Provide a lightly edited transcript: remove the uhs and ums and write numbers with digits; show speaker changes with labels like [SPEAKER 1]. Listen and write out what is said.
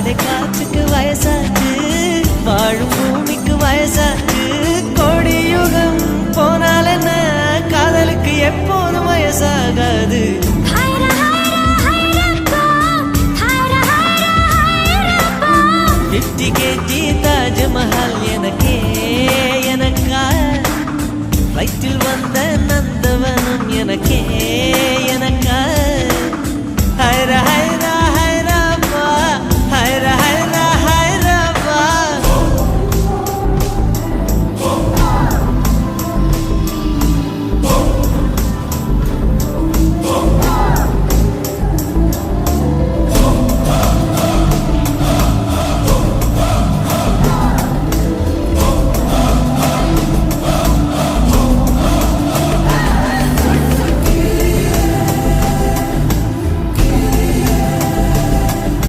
[SPEAKER 1] பாதை காற்றுக்கு வயசாச்சு, வாழும் பூமிக்கு வயசாச்சு. கோடியுகம் போனால் என்ன, காதலுக்கு எப்போதும் வயசாகாது. கேஜி தாஜ்மஹால் எனக்கே எனக்கா, வயிற்றில் வந்த நந்தவனம் எனக்கே என